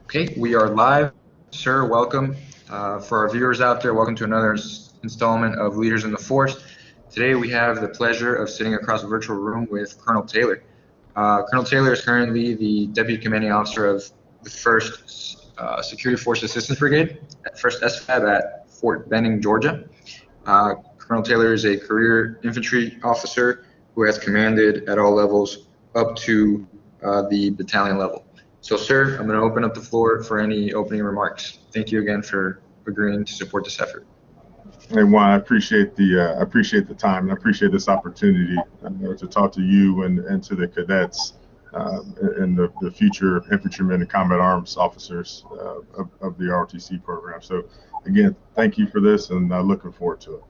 Okay, we are live. Sir, welcome. For our viewers out there, welcome to another installment of Leaders in the Force. Today we have the pleasure of sitting across a virtual room with Colonel Taylor. Colonel Taylor is currently the Deputy Commanding Officer of the 1st Security Force Assistance Brigade at 1st SFAB at Fort Benning, Georgia. Colonel Taylor is a career infantry officer who has commanded at all levels up to the battalion level. So, sir, I'm going to open up the floor for any opening remarks. Thank you again for agreeing to support this effort. Hey Juan, I appreciate the time and I appreciate this opportunity to talk to you and to the cadets and the future infantrymen and combat arms officers of the ROTC program. So again, thank you for this, and looking forward to it.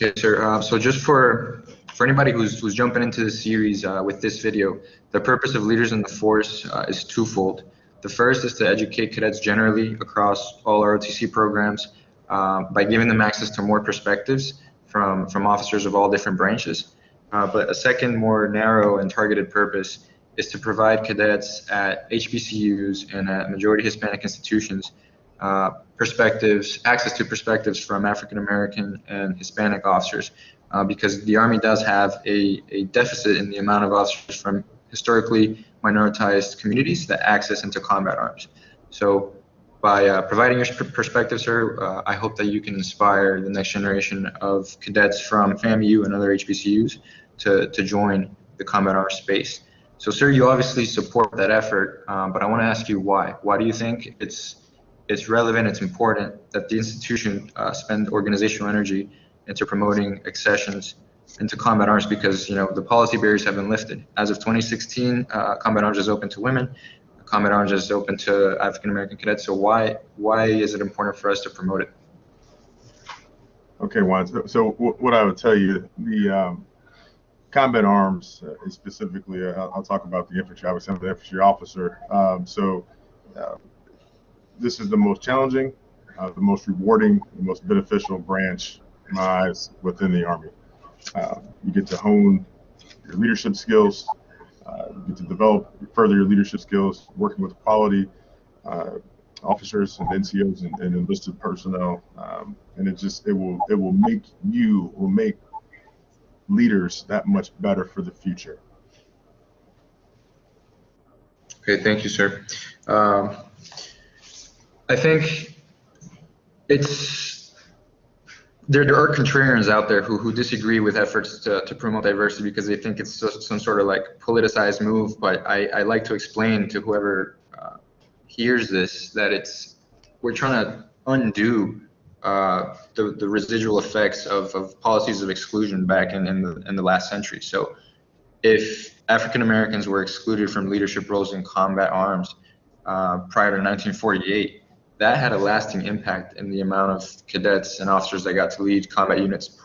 Okay, sir. So just for anybody who's jumping into the series with this video, the purpose of Leaders in the Force is twofold. The first is to educate cadets generally across all ROTC programs by giving them access to more perspectives from officers of all different branches. But a second, more narrow and targeted purpose is to provide cadets at HBCUs and at majority Hispanic institutions access to perspectives from African American and Hispanic officers, because the Army does have a deficit in the amount of officers from historically minoritized communities that access into combat arms. So by providing your perspective, sir, I hope that you can inspire the next generation of cadets from FAMU and other HBCUs to join the combat arms space. So, sir, you obviously support that effort, but I want to ask you why. Why do you think it's relevant, it's important that the institution spend organizational energy into promoting accessions into combat arms? Because, you know, the policy barriers have been lifted. As of 2016, combat arms is open to women. Combat arms is open to African American cadets. So why is it important for us to promote it? Okay, Juan. So what I would tell you, the combat arms, specifically, I'll talk about the infantry. I was the infantry officer. This is the most challenging, the most rewarding, the most beneficial branch, in my eyes, within the Army. You get to hone your leadership skills. You get to develop further your leadership skills, working with quality officers and NCOs and enlisted personnel, and it will make leaders that much better for the future. Okay, thank you, sir. I think there are contrarians out there who disagree with efforts to promote diversity because they think it's just some sort of like politicized move. But I like to explain to whoever hears this that we're trying to undo the residual effects of policies of exclusion back in the last century. So if African Americans were excluded from leadership roles in combat arms prior to 1948, that had a lasting impact in the amount of cadets and officers that got to lead combat units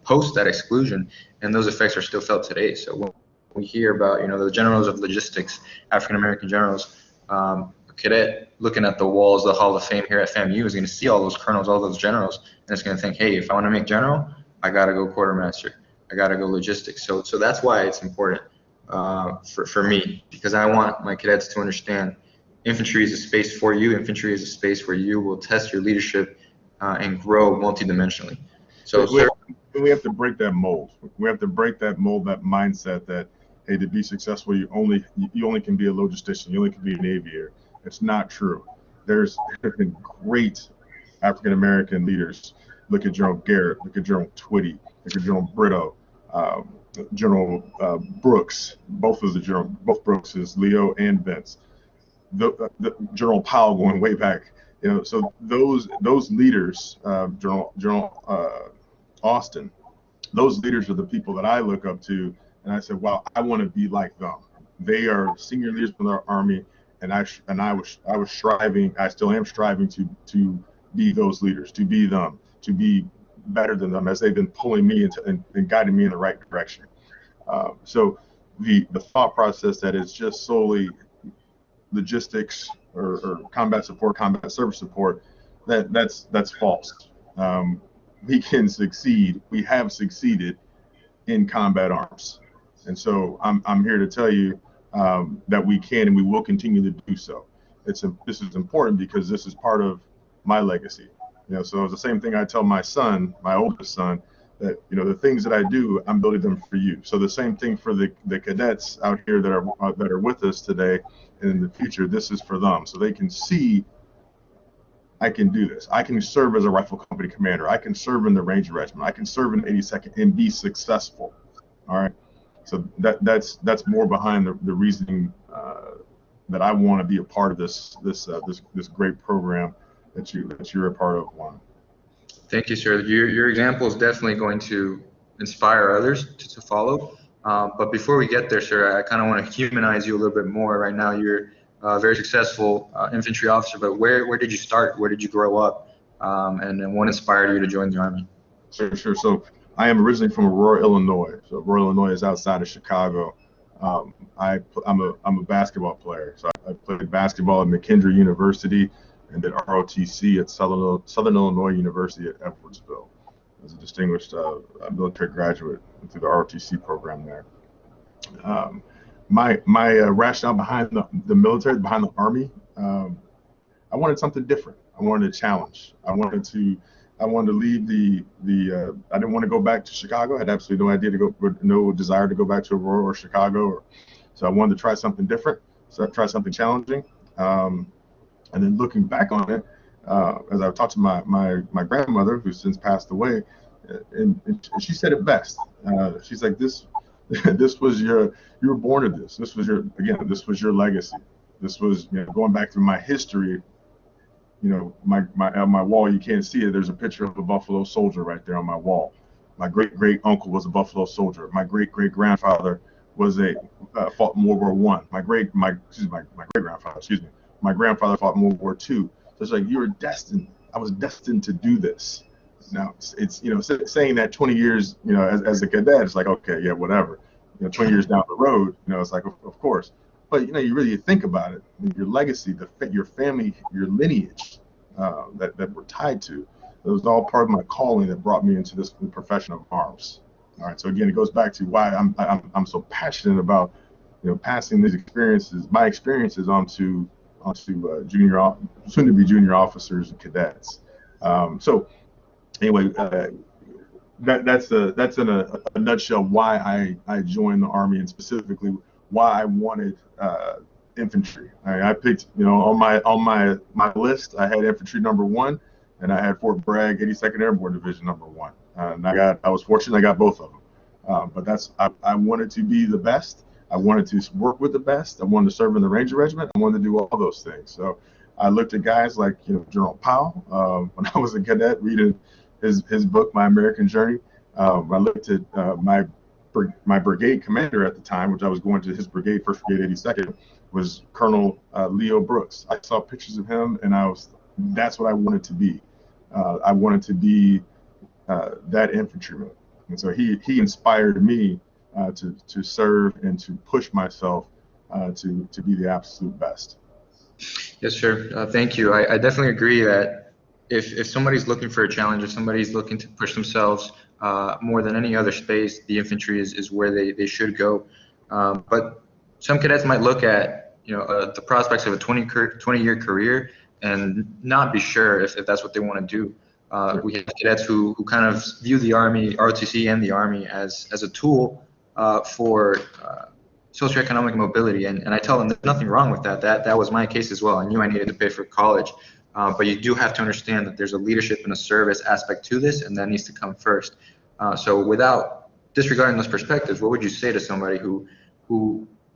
post that exclusion, and those effects are still felt today. So when we hear about, you know, the generals of logistics, African American generals, a cadet looking at the walls of the Hall of Fame here at FAMU is going to see all those colonels, all those generals, and it's going to think, hey, if I want to make general, I got to go quartermaster, I got to go logistics. So that's why it's important for me, because I want my cadets to understand infantry is a space for you. Infantry is a space where you will test your leadership and grow multidimensionally. So we have to break that mold. We have to break that mold, that mindset that, hey, to be successful, you only can be a logistician, you only can be an aviator. It's not true. There's been great African American leaders. Look at General Garrett. Look at General Twitty. Look at General Brito. General Brooks. Both Brookses, Leo and Vince. The General Powell, going way back, you know. So those leaders, General Austin, those leaders are the people that I look up to, and I said, wow, I want to be like them. They are senior leaders in our Army, and I was striving, I still am striving to be those leaders, to be them, to be better than them, as they've been pulling me into and guiding me in the right direction. So the thought process that is just solely logistics or combat support, combat service support, that's false. We can succeed. We have succeeded in combat arms, and so I'm here to tell you, that we can, and we will continue to do so. This is important because this is part of my legacy. So it's the same thing I tell my son, my oldest son, that the things that I do, I'm building them for you. So the same thing for the cadets out here that are with us today and in the future. This is for them, so they can see I can do this. I can serve as a rifle company commander. I can serve in the Ranger Regiment. I can serve in 82nd and be successful. All right. So that's more behind the reasoning that I want to be a part of this great program that you're a part of, Juan. Thank you, sir. Your example is definitely going to inspire others to follow. But before we get there, sir, I kind of want to humanize you a little bit more. Right now, you're a very successful infantry officer, but where did you start? Where did you grow up? And then what inspired you to join the Army? Sure. So I am originally from Aurora, Illinois. So Aurora, Illinois is outside of Chicago. I'm a basketball player. So I played basketball at McKendree University and did ROTC at Southern Illinois University at Edwardsville. As a distinguished military graduate through the ROTC program there. My rationale behind the military, behind the Army, I wanted something different. I wanted a challenge. I wanted to leave I didn't want to go back to Chicago. I had absolutely no desire to go back to Aurora or Chicago. So I wanted to try something different, try something challenging. And then looking back on it, as I've talked to my grandmother, who's since passed away, and she said it best. She's like, this was you were born to this. This was your legacy. This was, going back through my history. My on my wall, you can't see it. There's a picture of a Buffalo Soldier right there on my wall. My great uncle was a Buffalo Soldier. My great grandfather was fought in World War I. My great grandfather, my grandfather fought in World War II. So it's like, you were destined. I was destined to do this. Now it's saying that 20 years, as a cadet, it's like, okay, yeah, whatever. 20 years down the road, it's like, of course. But you really think about it, your legacy, your family, your lineage that we're tied to. It was all part of my calling that brought me into this profession of arms. All right. So again, it goes back to why I'm so passionate about passing these my experiences onto soon to be junior officers and cadets. So anyway, that's in a nutshell why I joined the Army, and specifically why I wanted infantry. I picked, on my list, I had infantry number 1, and I had Fort Bragg 82nd Airborne Division number 1. And I was fortunate, I got both of them. But I wanted to be the best. I wanted to work with the best. I wanted to serve in the Ranger Regiment. I wanted to do all those things. So I looked at guys like General Powell when I was a cadet, reading his book, My American Journey. I looked at my brigade commander at the time, which I was going to his brigade, 1st Brigade 82nd, was Colonel Leo Brooks. I saw pictures of him, and that's what I wanted to be. I wanted to be that infantryman. And so he inspired me to serve and to push myself to be the absolute best. Yes, sir. Thank you. I definitely agree that if somebody's looking for a challenge, if somebody's looking to push themselves more than any other space, the infantry is where they should go. But some cadets might look at the prospects of a 20-year career and not be sure if that's what they want to do. We have cadets who kind of view the Army, ROTC, and the Army as a tool for socioeconomic mobility, and I tell them there's nothing wrong with that. That was my case as well. I knew I needed to pay for college, but you do have to understand that there's a leadership and a service aspect to this, and that needs to come first. So without disregarding those perspectives, what would you say to somebody who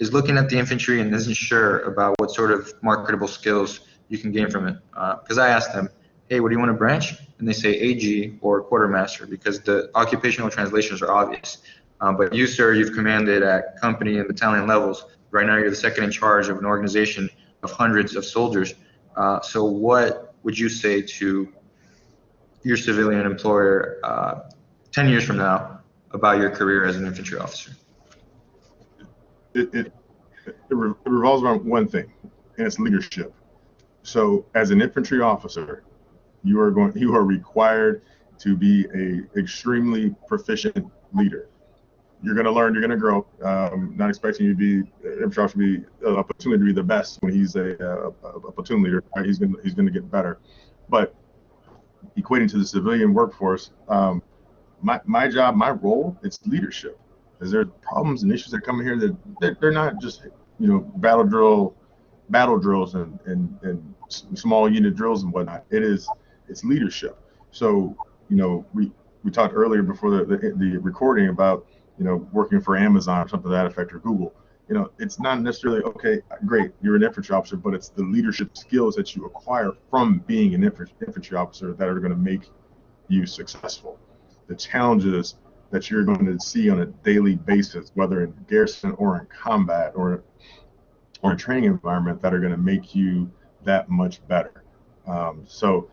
is looking at the infantry and isn't sure about what sort of marketable skills you can gain from it? Because I asked them, hey, what do you want to branch? And they say AG or quartermaster, because the occupational translations are obvious. But you, sir, you've commanded at company and battalion levels. Right now, you're the second in charge of an organization of hundreds of soldiers. So what would you say to your civilian employer 10 years from now about your career as an infantry officer? It revolves around one thing, and it's leadership. So as an infantry officer, you are required to be a extremely proficient leader. you're going to learn, you're going to grow. Not expecting you to be infantry officer to be a platoon leader to be the best when he's a platoon leader. Right? He's going to get better. But equating to the civilian workforce, my job, my role, it's leadership. Is there problems and issues that come in here that they're not just battle drills and small unit drills and whatnot. It's leadership. So we talked earlier before the recording about working for Amazon or something to that effect, or Google. It's not necessarily, okay, great, you're an infantry officer, but it's the leadership skills that you acquire from being an infantry officer that are going to make you successful. The challenges that you're going to see on a daily basis, whether in garrison or in combat or a training environment, that are going to make you that much better. So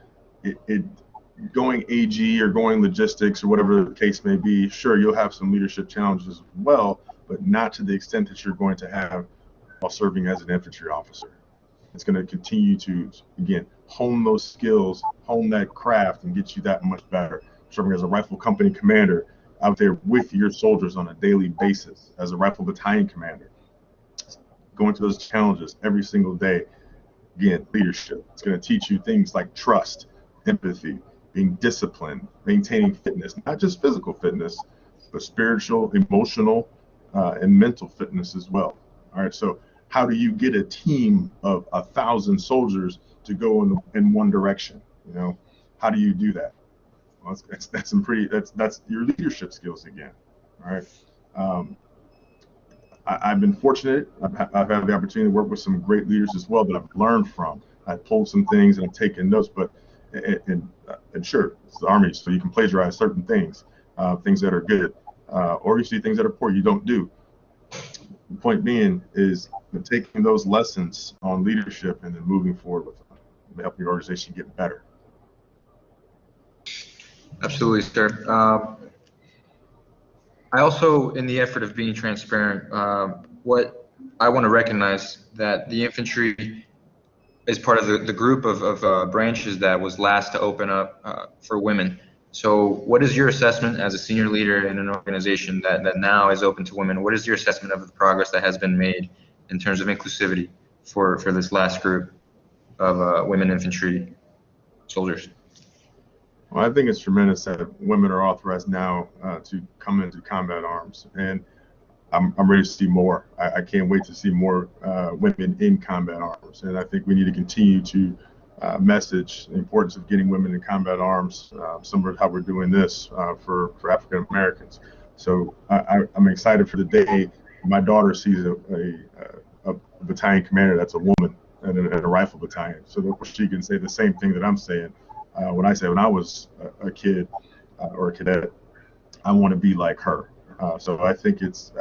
going AG or going logistics or whatever the case may be, sure, you'll have some leadership challenges as well, but not to the extent that you're going to have while serving as an infantry officer. It's going to continue to, again, hone those skills, hone that craft, and get you that much better. Serving as a rifle company commander out there with your soldiers on a daily basis, as a rifle battalion commander, going through those challenges every single day. Again, leadership. It's going to teach you things like trust, empathy, being disciplined, maintaining fitness, not just physical fitness, but spiritual, emotional, and mental fitness as well. All right, so how do you get a team of 1,000 soldiers to go in one direction? How do you do that? Well, that's your leadership skills again. All right. I've been fortunate. I've had the opportunity to work with some great leaders as well that I've learned from. I've pulled some things and I've taken notes, but and sure, it's the Army, so you can plagiarize certain things, things that are good, or you see things that are poor, you don't do. The point being is taking those lessons on leadership and then moving forward with them to help your organization get better. Absolutely, sir. I also, in the effort of being transparent, what I want to recognize that the infantry is part of the group of branches that was last to open up for women. So what is your assessment as a senior leader in an organization that now is open to women? What is your assessment of the progress that has been made in terms of inclusivity for this last group of women infantry soldiers? Well, I think it's tremendous that women are authorized now to come into combat arms, and I'm ready to see more. I can't wait to see more women in combat arms, and I think we need to continue to message the importance of getting women in combat arms, similar to how we're doing this for African Americans. So I'm excited for the day my daughter sees a battalion commander that's a woman in a rifle battalion, so that she can say the same thing that I'm saying. When I was a kid or a cadet, I want to be like her. So I think it's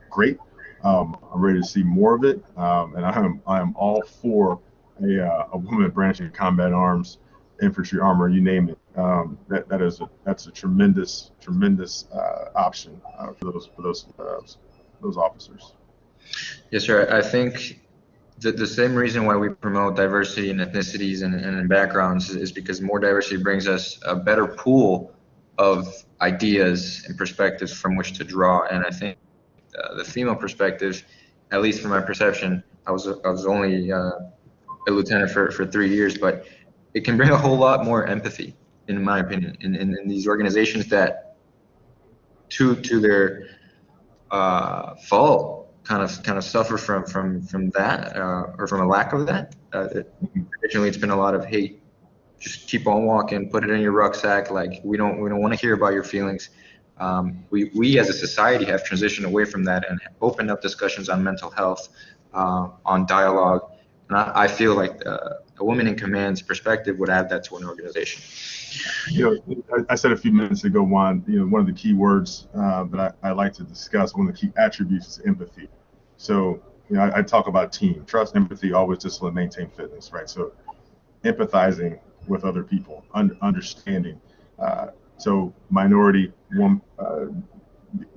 great. I'm ready to see more of it, and I am all for a woman branching combat arms, infantry, armor, you name it. That's a tremendous option for those officers. Yes, sir. I think the same reason why we promote diversity in ethnicities and backgrounds is because more diversity brings us a better pool of ideas and perspectives from which to draw. And I think the female perspective, at least from my perception, I was only a lieutenant for 3 years, but it can bring a whole lot more empathy, in my opinion, in these organizations that, to their fault, kind of suffer from that or from a lack of that. Traditionally, it's been a lot of hate. Just keep on walking, put it in your rucksack. Like we don't want to hear about your feelings. We as a society have transitioned away from that and opened up discussions on mental health, on dialogue. And I feel like a woman in command's perspective would add that to an organization. I said a few minutes ago, Juan, one of the key words that I like to discuss, one of the key attributes is empathy. So, I talk about team, trust, empathy, always discipline, maintain fitness, right? So empathizing with other people, understanding. So minority,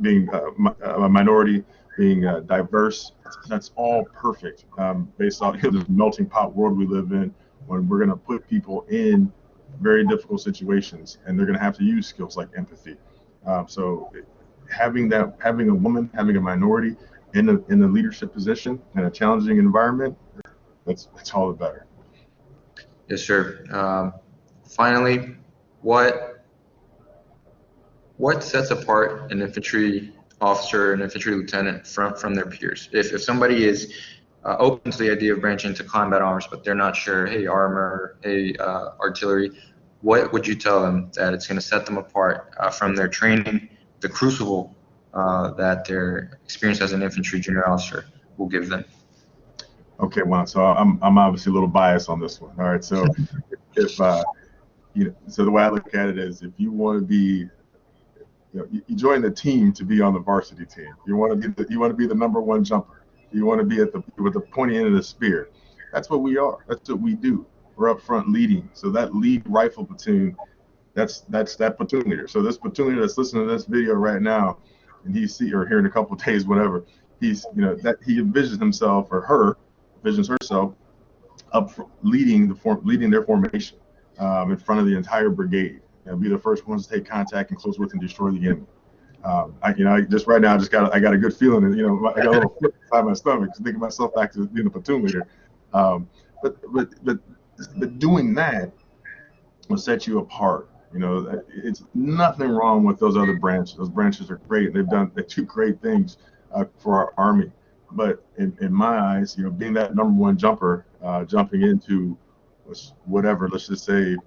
being a minority, being diverse, that's all perfect based on the melting pot world we live in, when we're going to put people in very difficult situations and they're going to have to use skills like empathy. So having a woman, having a minority in a leadership position in a challenging environment, that's all the better. Yes, sir. Finally, what sets apart an infantry officer, an infantry lieutenant from their peers? If somebody is open to the idea of branching into combat arms, but they're not sure, hey, armor, hey, artillery, what would you tell them that it's going to set them apart from their training, the crucible that their experience as an infantry junior officer will give them? Okay, Juan. So I'm obviously a little biased on this one. All right. So if so the way I look at it is, if you want to be, you join the team to be on the varsity team. You want to be the number one jumper. You want to be with the pointy end of the spear. That's what we are. That's what we do. We're up front leading. So that lead rifle platoon, that's that platoon leader. So this platoon leader that's listening to this video right now, and or here in a couple of days, whatever, that he envisions himself, or her envisions herself up leading their formation in front of the entire brigade, and be the first ones to take contact and close with and destroy the enemy. I just right now I got a good feeling, and I got a little flip inside my stomach just thinking myself back to being a platoon leader. But doing that will set you apart. It's nothing wrong with those other branches. Those branches are great. They do great things for our Army. But in my eyes, being that number one jumper, jumping into whatever, let's just say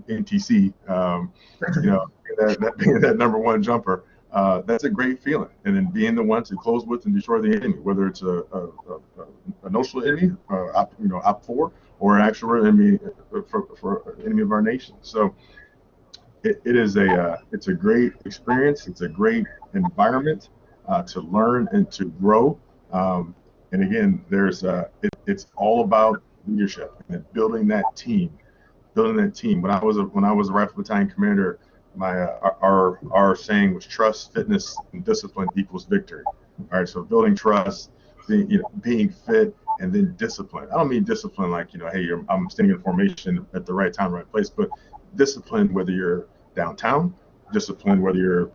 NTC, being that number one jumper, that's a great feeling. And then being the one to close with and destroy the enemy, whether it's a notional enemy, Op 4, or an actual enemy for enemy of our nation. So it's a great experience. It's a great environment to learn and to grow. And again, it's all about leadership and building that team. When I was a rifle battalion commander, our saying was trust, fitness, and discipline equals victory. All right, so building trust, being fit, and then discipline. I don't mean discipline like hey, I'm standing in formation at the right time, right place, but discipline whether you're downtown, discipline whether you're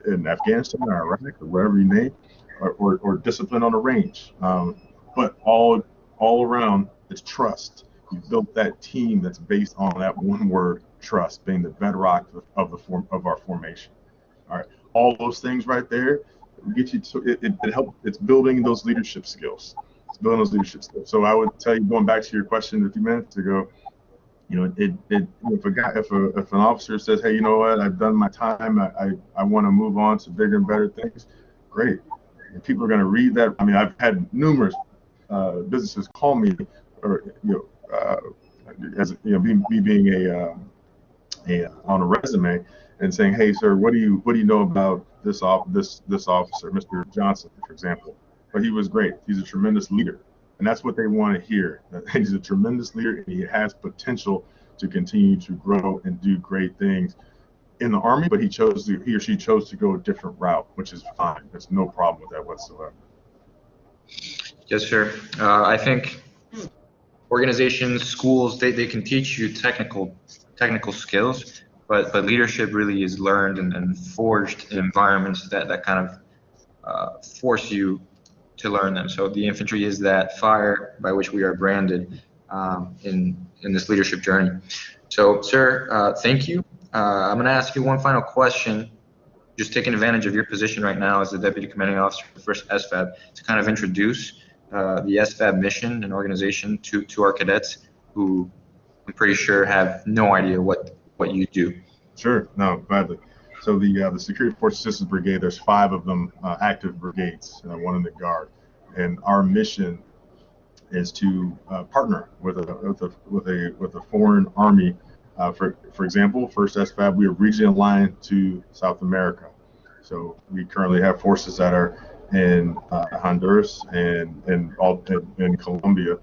in Afghanistan or Iraq or wherever you name, or discipline on a range. But all around, it's trust. You built that team that's based on that one word, trust, being the bedrock of our formation. All right, all those things right there get you to it helps. It's building those leadership skills. So I would tell you, going back to your question a few minutes ago, if an officer says, hey, you know what, I've done my time, I want to move on to bigger and better things, great. And people are going to read that. I mean, I've had numerous businesses call me, or as being on a resume, and saying, hey, sir, what do you know about this officer, Mr. Johnson, for example? But he was great. He's a tremendous leader. And that's what they want to hear. He's a tremendous leader, and he has potential to continue to grow and do great things in the Army, but he or she chose to go a different route, which is fine. There's no problem with that whatsoever. Yes, sir. I think organizations, schools, they can teach you technical skills, but leadership really is learned and forged in environments that kind of force you to learn them. So the infantry is that fire by which we are branded in this leadership journey. So, sir, thank you. I'm going to ask you one final question, just taking advantage of your position right now as the Deputy Commanding Officer for 1st SFAB, to kind of introduce the SFAB mission and organization to our cadets who I'm pretty sure have no idea what you do. Sure, no, gladly. So the Security Force Assistance Brigade, there's 5 of them, active brigades, one in the Guard, and our mission is to partner with a foreign army. For example, 1st SFAB, we are regionally aligned to South America. So we currently have forces that are in Honduras and in Colombia.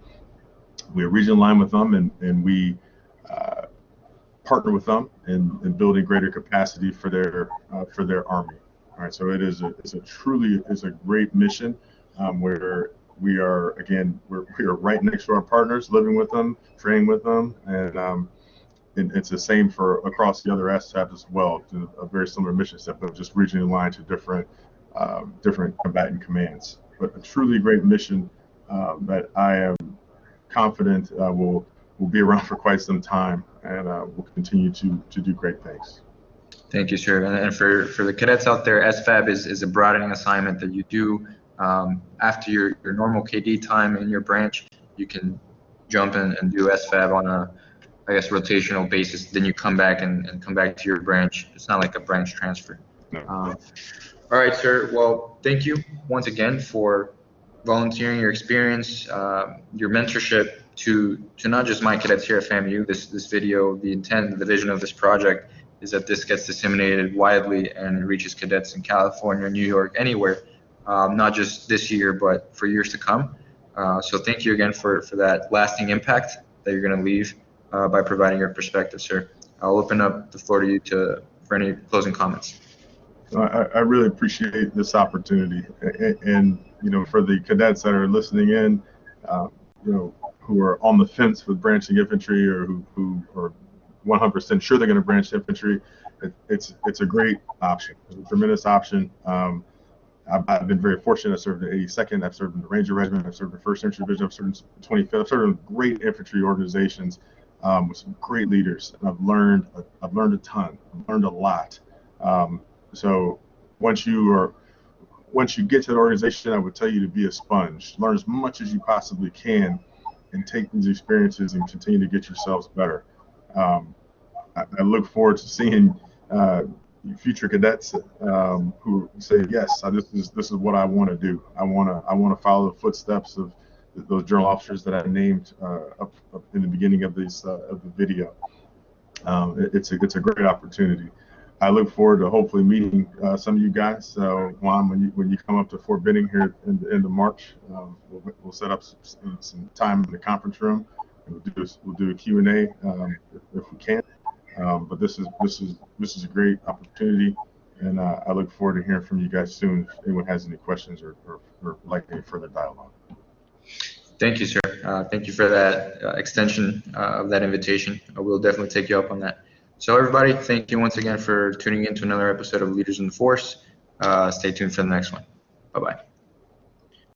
We are regionally aligned with them, and we partner with them in building greater capacity for their army. All right, so it's a great mission where we are right next to our partners, living with them, training with them, and it's the same for across the other SFABs as well, to a very similar mission step, but just regionally aligned to different combatant commands. But a truly great mission that I am confident will be around for quite some time, and will continue to do great things. Thank you, sir. And for the cadets out there, SFAB is a broadening assignment that you do after your normal KD time in your branch. You can jump in and do SFAB on a, I guess, rotational basis. Then you come back and come back to your branch. It's not like a branch transfer. No. All right, sir. Well, thank you once again for volunteering your experience, your mentorship to not just my cadets here at FAMU. This video, the intent, the vision of this project is that this gets disseminated widely and it reaches cadets in California, New York, anywhere, not just this year, but for years to come. So thank you again for that lasting impact that you're going to leave by providing your perspective, sir. I'll open up the floor to you for any closing comments. I really appreciate this opportunity, and for the cadets that are listening in, who are on the fence with branching infantry, or who are 100% sure they're going to branch infantry, it's a great option. It's a tremendous option. I've been very fortunate. I've served in the 82nd. I've served in the Ranger Regiment. I've served in the 1st Infantry Division. I've served in 25th. I've served in great infantry organizations with some great leaders, and I've learned a ton. I've learned a lot. So once you get to the organization, I would tell you to be a sponge. Learn as much as you possibly can, and take these experiences and continue to get yourselves better. I look forward to seeing future cadets who say, yes, this is what I want to do. I want to follow the footsteps of those journal officers that I named up in the beginning of the video. It's a great opportunity. I look forward to hopefully meeting some of you guys. Juan, when you come up to Fort Benning here at the end of March, we'll set up some time in the conference room, and we'll do a Q&A if we can. But this is a great opportunity, and I look forward to hearing from you guys soon if anyone has any questions or like any further dialogue. Thank you, sir. Thank you for that extension of that invitation. I will definitely take you up on that. So everybody, thank you once again for tuning in to another episode of Leaders in the Force. Stay tuned for the next one. Bye-bye.